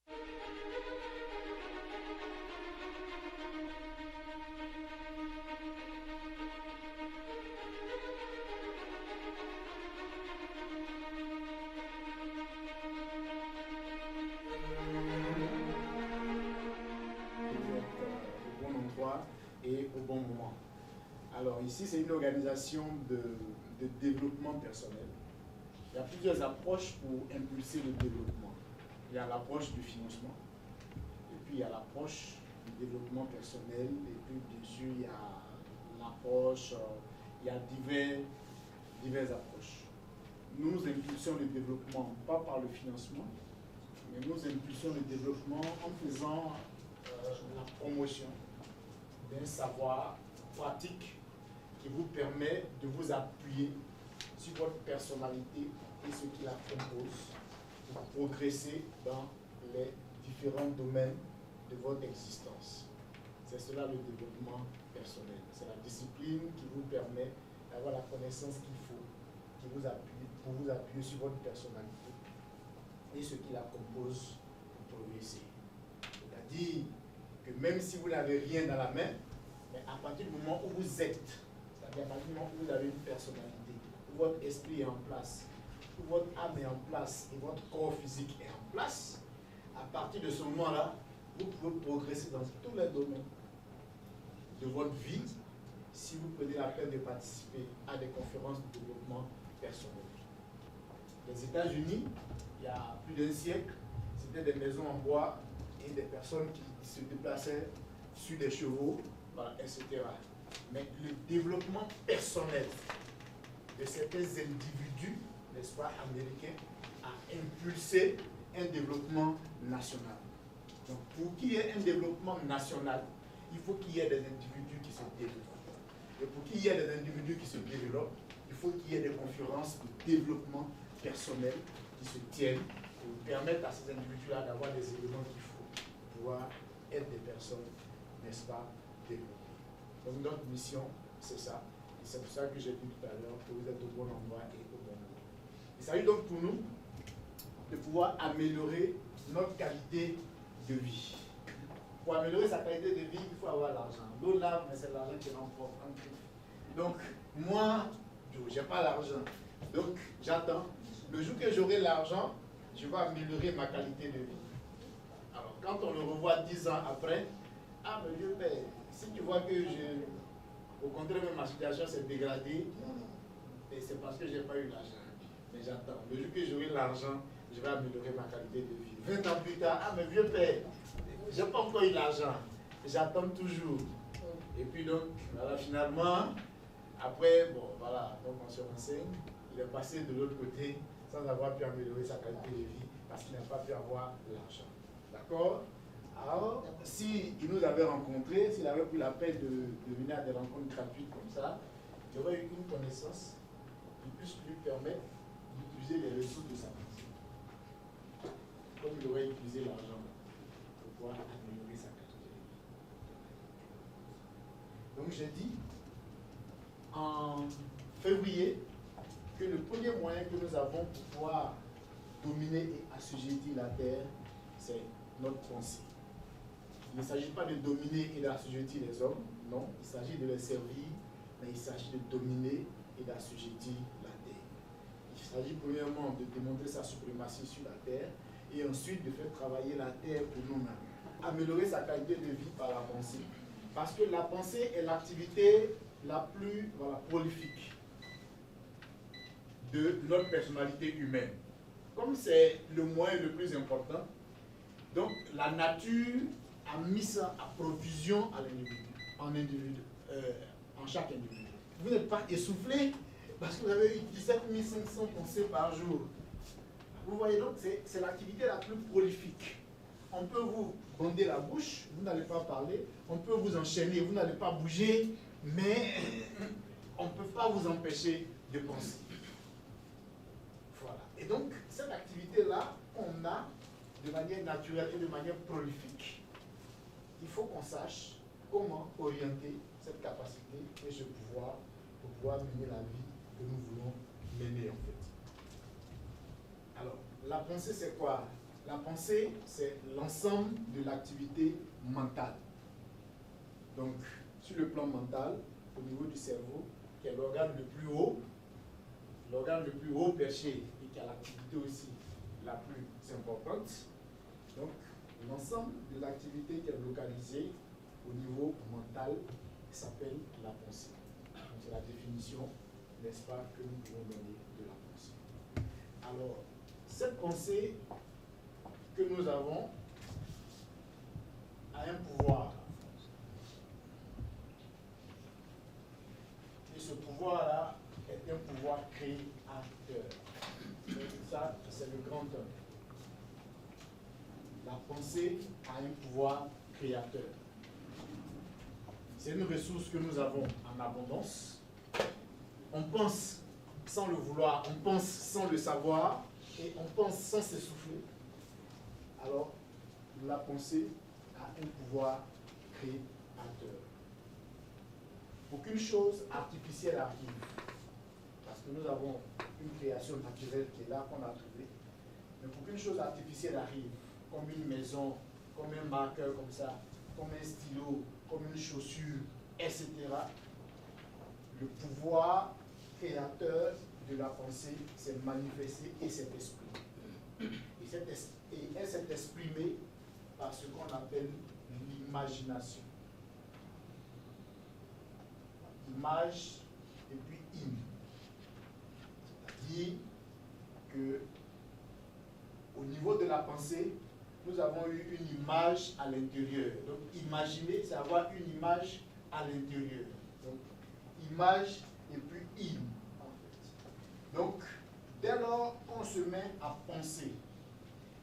Au bon endroit et au bon moment. Alors ici, c'est une organisation de développement personnel. Il y a plusieurs approches pour impulser le développement. Il y a l'approche du financement, et puis il y a l'approche du développement personnel, et puis bien sûr il y a l'approche, il y a diverses approches. Nous impulsons le développement pas par le financement, mais nous impulsons le développement en faisant la promotion d'un savoir pratique qui vous permet de vous appuyer sur votre personnalité et ce qui la compose pour progresser dans les différents domaines de votre existence. C'est cela le développement personnel. C'est la discipline qui vous permet d'avoir la connaissance qu'il faut pour vous appuyer sur votre personnalité et ce qui la compose pour progresser. C'est-à-dire que même si vous n'avez rien dans la main, mais à partir du moment où vous êtes, c'est-à-dire à partir du moment où vous avez une personnalité, où votre esprit est en place, où votre âme est en place et votre corps physique est en place, à partir de ce moment-là, vous pouvez progresser dans tous les domaines de votre vie si vous prenez la peine de participer à des conférences de développement personnel. Les États-Unis, il y a plus d'un siècle, c'était des maisons en bois et des personnes qui se déplaçaient sur des chevaux, voilà, etc. Mais le développement personnel de certains individus, n'est-ce pas, américains, a impulsé un développement national. Donc, pour qu'il y ait un développement national, il faut qu'il y ait des individus qui se développent. Et pour qu'il y ait des individus qui se développent, il faut qu'il y ait des conférences de développement personnel qui se tiennent pour permettre à ces individus-là d'avoir les éléments qu'il faut pour pouvoir être des personnes, n'est-ce pas, développées. Donc notre mission, c'est ça. Et c'est pour ça que j'ai dit tout à l'heure que vous êtes au bon endroit et au bon moment. Il s'agit donc pour nous de pouvoir améliorer notre qualité de vie. Pour améliorer sa qualité de vie, il faut avoir l'argent. L'autre là, mais c'est l'argent qui remporte. Donc, moi, je n'ai pas l'argent. Donc, j'attends. Le jour que j'aurai l'argent, je vais améliorer ma qualité de vie. Alors, quand on le revoit 10 ans après, ah, mais vieux père, si tu vois que au contraire, même ma situation s'est dégradée, et c'est parce que je n'ai pas eu l'argent. Mais j'attends. Le jour que j'aurai l'argent, je vais améliorer ma qualité de vie. 20 ans plus tard, ah, mais vieux père, je n'ai pas encore eu l'argent. J'attends toujours. Et puis donc, voilà, finalement, après, bon, voilà, donc on se renseigne. Il est passé de l'autre côté sans avoir pu améliorer sa qualité de vie parce qu'il n'a pas pu avoir l'argent. D'accord? Alors, s'il nous avait rencontrés, s'il avait pris la peine de venir à des rencontres gratuites comme ça, il aurait eu une connaissance qui puisse lui permettre d'utiliser les ressources de sa pensée. Comme il aurait utilisé l'argent pour pouvoir améliorer sa qualité de vie. Donc j'ai dit en février que le premier moyen que nous avons pour pouvoir dominer et assujettir la terre, c'est notre pensée. Il ne s'agit pas de dominer et d'assujettir les hommes, non, il s'agit de les servir, mais il s'agit de dominer et d'assujettir la terre. Il s'agit premièrement de démontrer sa suprématie sur la terre et ensuite de faire travailler la terre pour nous-mêmes. Améliorer sa qualité de vie par la pensée. Parce que la pensée est l'activité la plus prolifique de notre personnalité humaine. Comme c'est le moyen le plus important, donc la nature a mis ça à provision à l'individu, en chaque individu. Vous n'êtes pas essoufflé parce que vous avez eu 17 500 pensées par jour. Vous voyez donc, c'est l'activité la plus prolifique. On peut vous bander la bouche, vous n'allez pas parler. On peut vous enchaîner, vous n'allez pas bouger, mais on ne peut pas vous empêcher de penser. Voilà. Et donc, cette activité-là, on a de manière naturelle et de manière prolifique. Il faut qu'on sache comment orienter cette capacité et ce pouvoir pour pouvoir mener la vie que nous voulons mener en fait. Alors, la pensée c'est quoi? La pensée, c'est l'ensemble de l'activité mentale. Donc, sur le plan mental, au niveau du cerveau, qui est l'organe le plus haut perché et qui a l'activité aussi la plus importante. Donc, l'ensemble de l'activité qui est localisée au niveau mental s'appelle la pensée. C'est la définition, n'est-ce pas, que nous pouvons donner de la pensée. Alors, cette pensée que nous avons a un pouvoir. Et ce pouvoir-là est un pouvoir créateur. Ça, c'est le grand homme. La pensée a un pouvoir créateur. C'est une ressource que nous avons en abondance. On pense sans le vouloir, on pense sans le savoir, et on pense sans s'essouffler. Alors, la pensée a un pouvoir créateur. Pour qu'une chose artificielle arrive, parce que nous avons une création naturelle qui est là, qu'on a trouvée, mais pour qu'une chose artificielle arrive, comme une maison, comme un marqueur comme ça, comme un stylo, comme une chaussure, etc., le pouvoir créateur de la pensée s'est manifesté et s'est exprimé. Et elle s'est exprimée par ce qu'on appelle l'imagination. Image et puis in. C'est-à-dire que au niveau de la pensée, nous avons eu une image à l'intérieur. Donc imaginer, c'est avoir une image à l'intérieur. Donc image et puis in, en fait. Donc dès lors qu'on se met à penser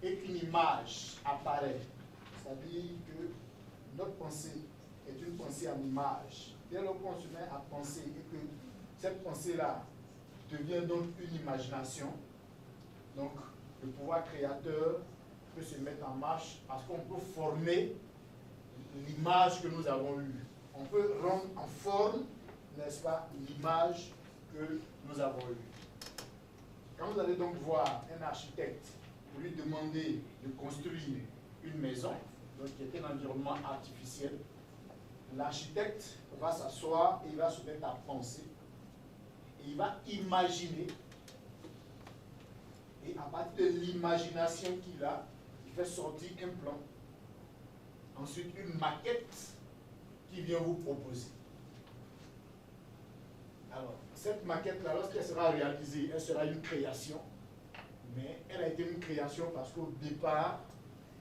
et qu'une image apparaît, c'est-à-dire que notre pensée est une pensée en image. Dès lors qu'on se met à penser et que cette pensée-là devient donc une imagination, donc le pouvoir créateur peut se mettre en marche parce qu'on peut former l'image que nous avons eue. On peut rendre en forme, n'est-ce pas, l'image que nous avons eue. Quand vous allez donc voir un architecte pour lui demander de construire une maison, donc qui est un environnement artificiel, l'architecte va s'asseoir et il va se mettre à penser. Et il va imaginer. Et à partir de l'imagination qu'il a, il fait sortir un plan. Ensuite, une maquette qu'il vient vous proposer. Alors, cette maquette-là, lorsqu'elle sera réalisée, elle sera une création. Mais elle a été une création parce qu'au départ,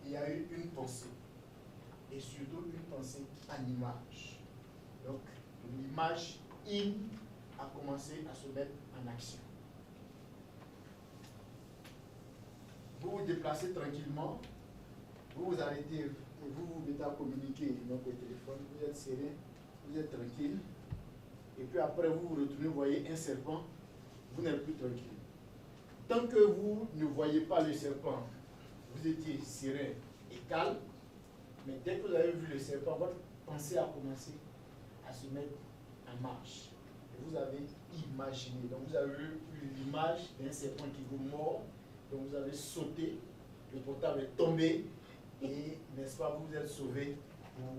il y a eu une pensée. Et surtout une pensée en image. Donc, l'image in a commencé à se mettre en action. Vous vous déplacez tranquillement, vous vous arrêtez et vous vous mettez à communiquer donc au téléphone, vous êtes serré, vous êtes tranquille. Et puis après, vous vous retournez, vous voyez un serpent, vous n'êtes plus tranquille. Tant que vous ne voyez pas le serpent, vous étiez serein et calme, mais dès que vous avez vu le serpent, votre pensée a commencé à se mettre en marche. Et vous avez imaginé. Donc vous avez eu l'image d'un serpent qui vous mord. Donc vous avez sauté, le portable est tombé et, n'est-ce pas, vous êtes sauvé pour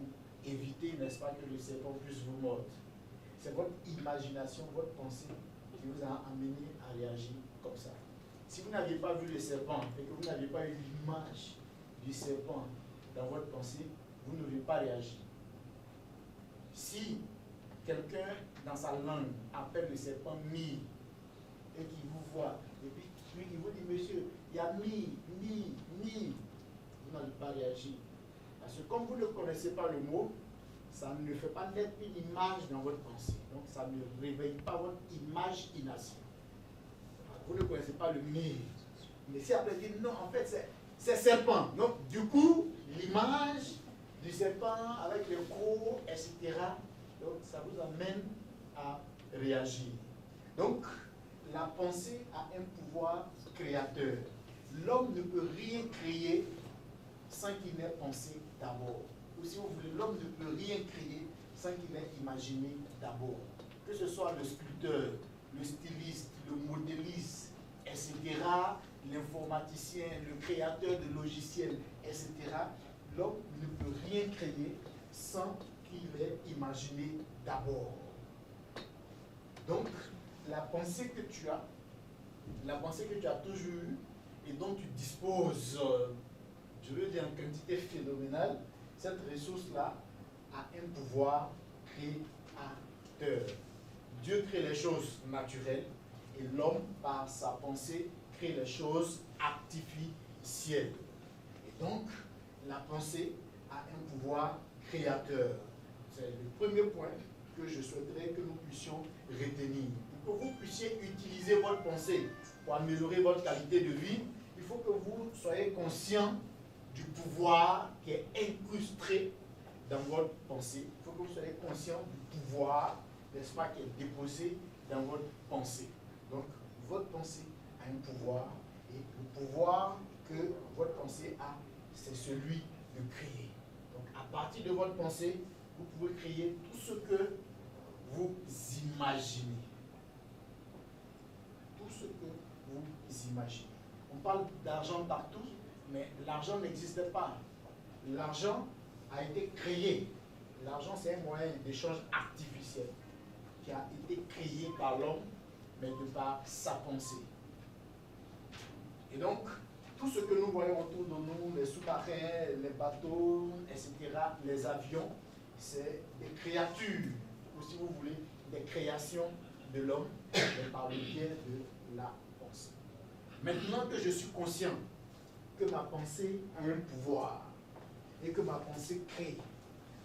éviter, n'est-ce pas, que le serpent puisse vous mordre. C'est votre imagination, votre pensée qui vous a amené à réagir comme ça. Si vous n'aviez pas vu le serpent et que vous n'aviez pas eu l'image du serpent dans votre pensée, vous n'auriez pas réagi. Si quelqu'un dans sa langue appelle le serpent mi et qu'il vous voit, et puis il vous dit, monsieur, il y a mi, vous n'allez pas réagir. Parce que comme vous ne connaissez pas le mot, ça ne fait pas naître une image dans votre pensée. Donc ça ne réveille pas votre imagination. Vous ne connaissez pas le mi. Mais si après dit non, en fait c'est serpent. Donc du coup, l'image du serpent avec les crocs, etc. Donc ça vous amène à réagir. Donc la pensée a un pouvoir créateur. L'homme ne peut rien créer sans qu'il n'ait pensé d'abord. Ou si vous voulez, l'homme ne peut rien créer sans qu'il ait imaginé d'abord. Que ce soit le sculpteur, le styliste, le modéliste, etc. l'informaticien, le créateur de logiciels, etc., l'homme ne peut rien créer sans qu'il ait imaginé d'abord. Donc, la pensée que tu as toujours eue et dont tu disposes, je veux dire en quantité phénoménale, cette ressource-là a un pouvoir créateur. Dieu crée les choses naturelles et l'homme, par sa pensée, crée les choses artificielles. Et donc, la pensée a un pouvoir créateur. C'est le premier point que je souhaiterais que nous puissions retenir. Pour que vous puissiez utiliser votre pensée pour améliorer votre qualité de vie, il faut que vous soyez conscient du pouvoir qui est incrusté dans votre pensée. Il faut que vous soyez conscient du pouvoir, n'est-ce pas, qui est déposé dans votre pensée. Donc, votre pensée a un pouvoir, et le pouvoir que votre pensée a, c'est celui de créer. Donc, à partir de votre pensée, vous pouvez créer tout ce que vous imaginez. Tout ce que vous imaginez. On parle d'argent partout, mais l'argent n'existait pas. L'argent a été créé. L'argent, c'est un moyen d'échange artificiel qui a été créé par l'homme, mais de par sa pensée. Et donc, tout ce que nous voyons autour de nous, les sous-marins, les bateaux, etc., les avions, c'est des créatures, ou si vous voulez, des créations de l'homme, mais par le biais de la pensée. Maintenant que je suis conscient que ma pensée a un pouvoir et que ma pensée crée,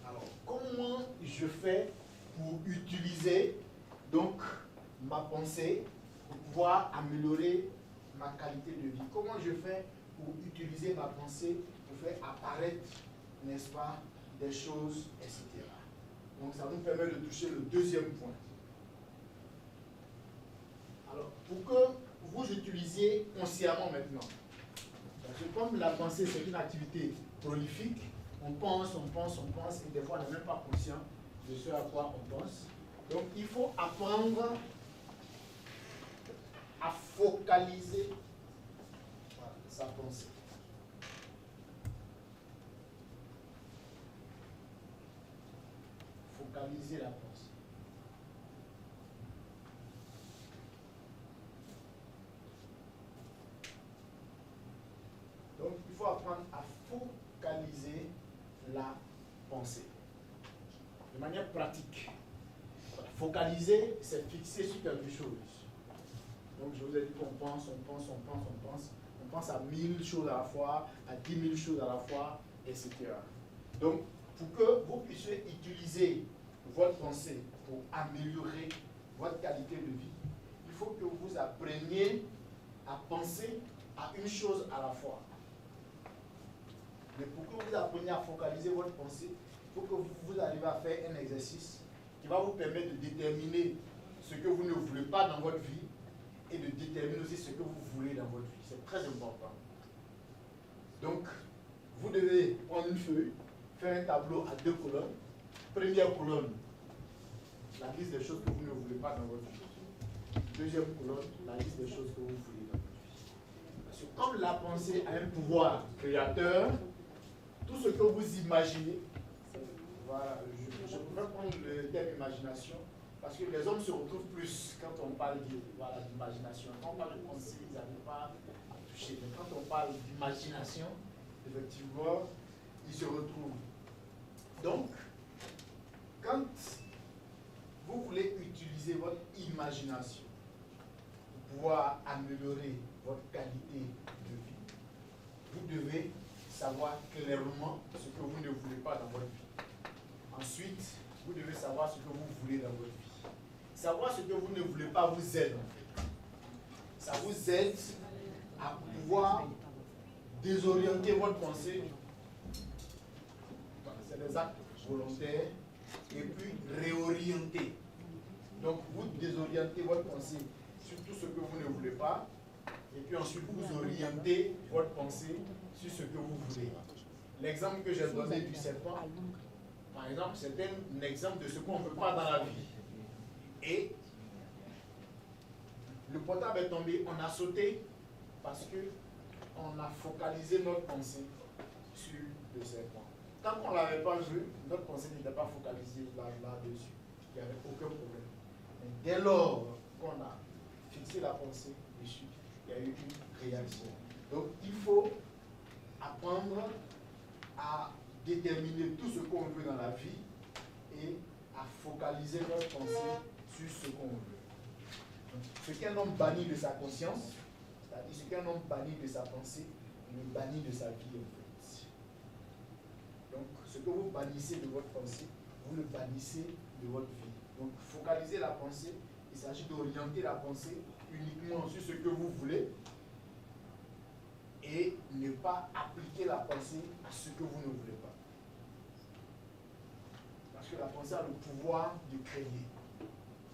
alors comment je fais pour utiliser donc ma pensée pour pouvoir améliorer ma qualité de vie? Comment je fais pour utiliser ma pensée pour faire apparaître, n'est-ce pas, des choses, etc. Donc ça nous permet de toucher le deuxième point. Alors, pour que vous utilisiez consciemment maintenant, parce que comme la pensée c'est une activité prolifique, on pense, et des fois on n'est même pas conscient de ce à quoi on pense. Donc il faut apprendre à focaliser sa pensée. Focaliser la pensée. Donc, il faut apprendre à focaliser la pensée. De manière pratique. Focaliser, c'est fixer sur quelque chose. Donc, je vous ai dit qu'on pense. On pense à 1000 choses à la fois, à 10 000 choses à la fois, etc. Donc, pour que vous puissiez utiliser votre pensée pour améliorer votre qualité de vie, il faut que vous appreniez à penser à une chose à la fois. Mais pour que vous appreniez à focaliser votre pensée, il faut que vous arriviez à faire un exercice qui va vous permettre de déterminer ce que vous ne voulez pas dans votre vie et de déterminer aussi ce que vous voulez dans votre vie. C'est très important. Donc, vous devez prendre une feuille, faire un tableau à 2 colonnes. Première colonne, la liste des choses que vous ne voulez pas dans votre vie. Deuxième colonne, la liste des choses que vous voulez dans votre vie. Parce que comme la pensée a un pouvoir créateur, tout ce que vous imaginez, voilà, je pourrais prendre le terme imagination, parce que les hommes se retrouvent plus quand on parle d'imagination. Quand on parle de pensée, ils n'arrivent pas à toucher. Mais quand on parle d'imagination, effectivement, ils se retrouvent. Donc, quand vous voulez utiliser votre imagination pour pouvoir améliorer votre qualité de vie, vous devez savoir clairement ce que vous ne voulez pas dans votre vie. Ensuite, vous devez savoir ce que vous voulez dans votre vie. Savoir ce que vous ne voulez pas vous aide en fait. Ça vous aide à pouvoir désorienter votre pensée. C'est des actes volontaires. Et puis réorienter. Donc vous désorientez votre pensée sur tout ce que vous ne voulez pas. Et puis ensuite vous orientez votre pensée sur ce que vous voulez. L'exemple que j'ai donné du serpent, par exemple, c'est un exemple de ce qu'on ne veut pas dans la vie. Et le portable est tombé, on a sauté, Parce qu'on a focalisé notre pensée sur le serpent. Tant qu'on ne l'avait pas vu, notre pensée n'était pas focalisée là-dessus. Il n'y avait aucun problème. Mais dès lors qu'on a fixé la pensée dessus, il y a eu une réaction. Donc il faut apprendre à déterminer tout ce qu'on veut dans la vie et à focaliser notre pensée sur ce qu'on veut. Donc, ce qu'un homme bannit de sa conscience, c'est-à-dire ce qu'un homme bannit de sa pensée, il le bannit de sa vie en fait. Donc ce que vous bannissez de votre pensée, vous le bannissez de votre vie. Donc focaliser la pensée, il s'agit d'orienter la pensée uniquement sur ce que vous voulez et ne pas appliquer la pensée à ce que vous ne voulez pas. Parce que la pensée a le pouvoir de créer.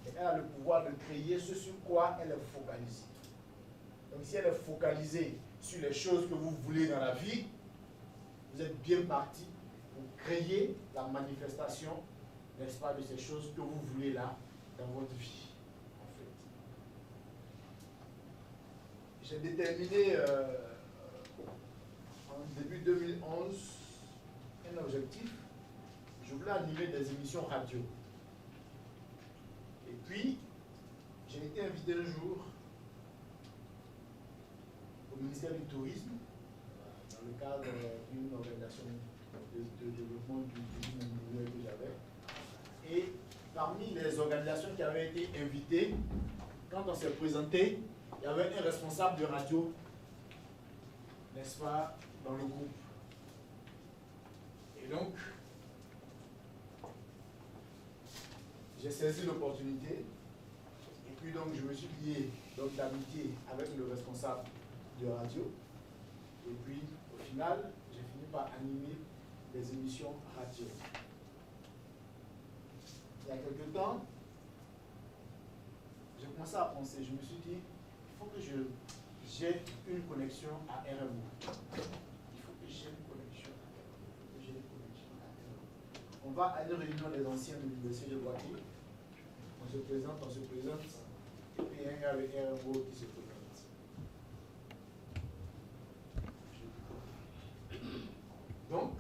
Et elle a le pouvoir de créer ce sur quoi elle est focalisée. Donc si elle est focalisée sur les choses que vous voulez dans la vie, vous êtes bien parti pour créer la manifestation, n'est-ce pas, de ces choses que vous voulez là dans votre vie, en fait. J'ai déterminé en début 2011 un objectif. Je voulais animer des émissions radio. Et puis, j'ai été invité un jour au ministère du Tourisme, dans le cadre d'une organisation de développement du tourisme que j'avais. Et parmi les organisations qui avaient été invitées, quand on s'est présenté, il y avait un responsable de radio, n'est-ce pas, dans le groupe. Et donc, j'ai saisi l'opportunité. Et puis donc, je me suis lié d'amitié avec le responsable de radio. Et puis, au final, j'ai fini par animer des émissions radio. Il y a quelque temps, j'ai commencé à penser, je me suis dit, il faut que j'ai une connexion à RMO. Il faut que j'ai une connexion à RMO. On va à une réunion des anciens de l'université de Boaké. On se présente, et puis il y a un gars avec RMO qui se présente. Donc,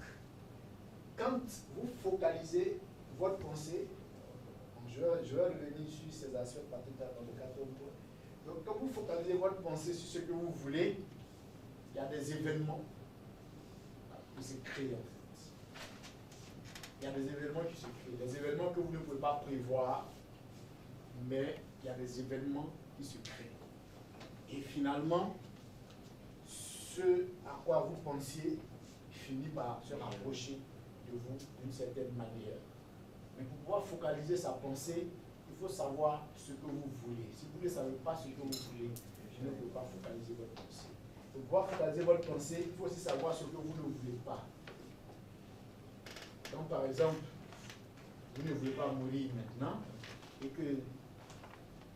quand vous focalisez votre pensée, je vais revenir sur ces aspects par tout à l'heure dans le 14 points. Donc, quand vous focalisez votre pensée sur ce que vous voulez, il y a des événements qui se créent en fait. Il y a des événements qui se créent, des événements que vous ne pouvez pas prévoir, mais il y a des événements qui se créent. Et finalement, ce à quoi vous pensiez finit par se rapprocher de vous d'une certaine manière. Mais pour pouvoir focaliser sa pensée, il faut savoir ce que vous voulez. Si vous ne savez pas ce que vous voulez, je ne peux pas focaliser votre pensée. Pour pouvoir focaliser votre pensée, il faut aussi savoir ce que vous ne voulez pas. Donc par exemple, vous ne voulez pas mourir maintenant et que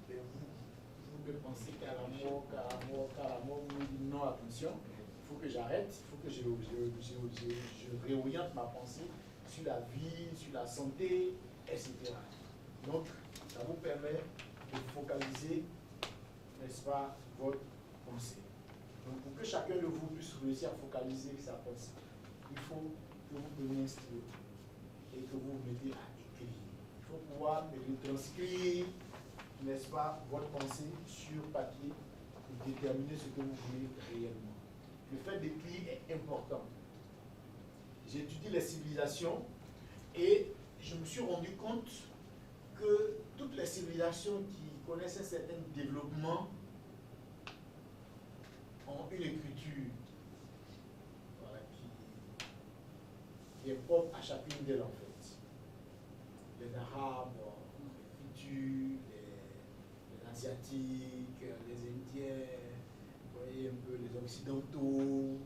vous ne pensez qu'à la mort, vous me dites non, attention, il faut que j'arrête, il faut que je réoriente ma pensée sur la vie, sur la santé, etc. Donc, ça vous permet de focaliser, n'est-ce pas, votre pensée. Donc, pour que chacun de vous puisse réussir à focaliser sa pensée, il faut que vous preniez un stylo et que vous vous mettez à écrire. Il faut pouvoir retranscrire, n'est-ce pas, votre pensée sur papier pour déterminer ce que vous voulez réellement. Le fait d'écrire est important. J'étudie les civilisations et je me suis rendu compte que toutes les civilisations qui connaissent un certain développement ont une écriture, voilà, qui est propre à chacune d'elles en fait. Les Arabes ont une écriture, les Asiatiques, les Indiens, vous voyez un peu les Occidentaux,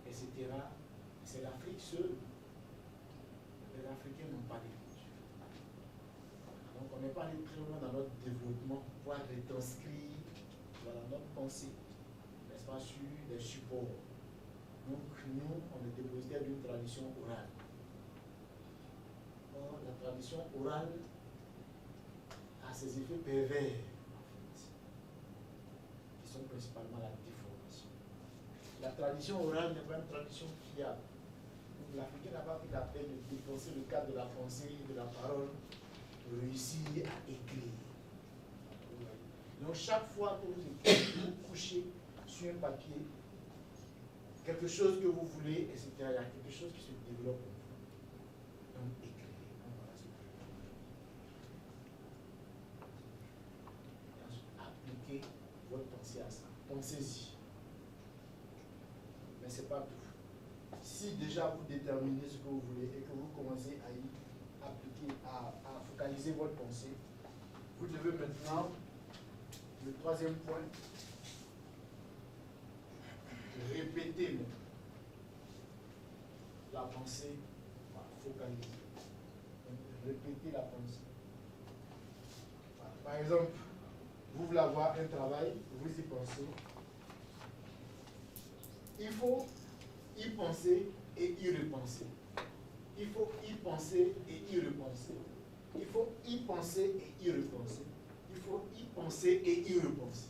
etc. C'est l'Afrique seule. Les Africains n'ont pas d'écriture. Donc on n'est pas allé très loin dans notre développement pour pouvoir retranscrire, voilà, notre pensée, n'est-ce pas, sur des supports. Donc nous, on est dépositaire d'une tradition orale. Or, la tradition orale a ses effets pervers, en fait, qui sont principalement la déformation. La tradition orale n'est pas une tradition fiable. L'Africain n'a pas pris la peine de dépenser le cadre de la pensée et de la parole pour réussir à écrire. Donc chaque fois que vous écrivez, vous couchez sur un papier quelque chose que vous voulez, etc. Il y a quelque chose qui se développe. Donc écrivez. Voilà ce que je veux dire. Appliquez votre pensée à ça. Pensez-y. Mais ce n'est pas tout. Si déjà vous déterminez ce que vous voulez et que vous commencez à y appliquer, à focaliser votre pensée, vous devez maintenant, le troisième point, répéter la pensée, focaliser. Donc, répéter la pensée. Voilà. Par exemple, vous voulez avoir un travail, vous y pensez. Il faut y penser et y repenser. Il faut y penser et y repenser. Il faut y penser et y repenser. Il faut y penser et y repenser.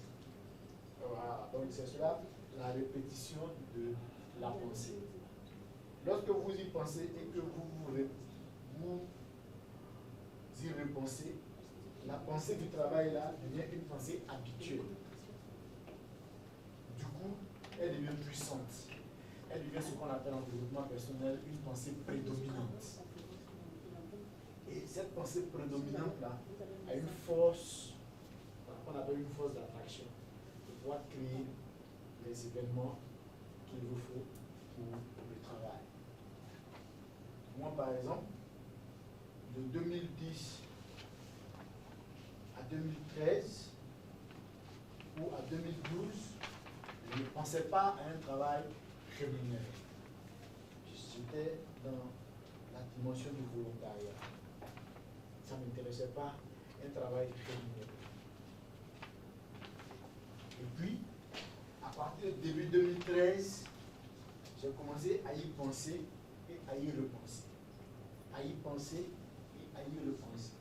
Voilà, donc c'est cela la répétition de la pensée. Lorsque vous y pensez et que vous y repensez, la pensée du travail là devient une pensée habituelle. Du coup, elle devient puissante. Elle devient ce qu'on appelle en développement personnel une pensée prédominante. Et cette pensée prédominante-là a une force, qu'on appelle une force d'attraction, de pouvoir créer les événements qu'il vous faut pour le travail. Moi, par exemple, de 2010 à 2013 ou à 2012, je ne pensais pas à un travail rémunéré. J'étais dans la dimension du volontariat. Ça ne m'intéressait pas un travail rémunéré. Et puis, à partir du début 2013, j'ai commencé à y penser et à y repenser. À y penser et à y repenser.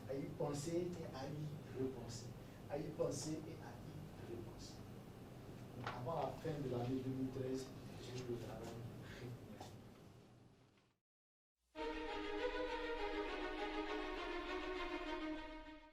À y penser et à y repenser. À y penser et à y repenser. Donc, avant la fin de l'année 2013, j'ai eu le travail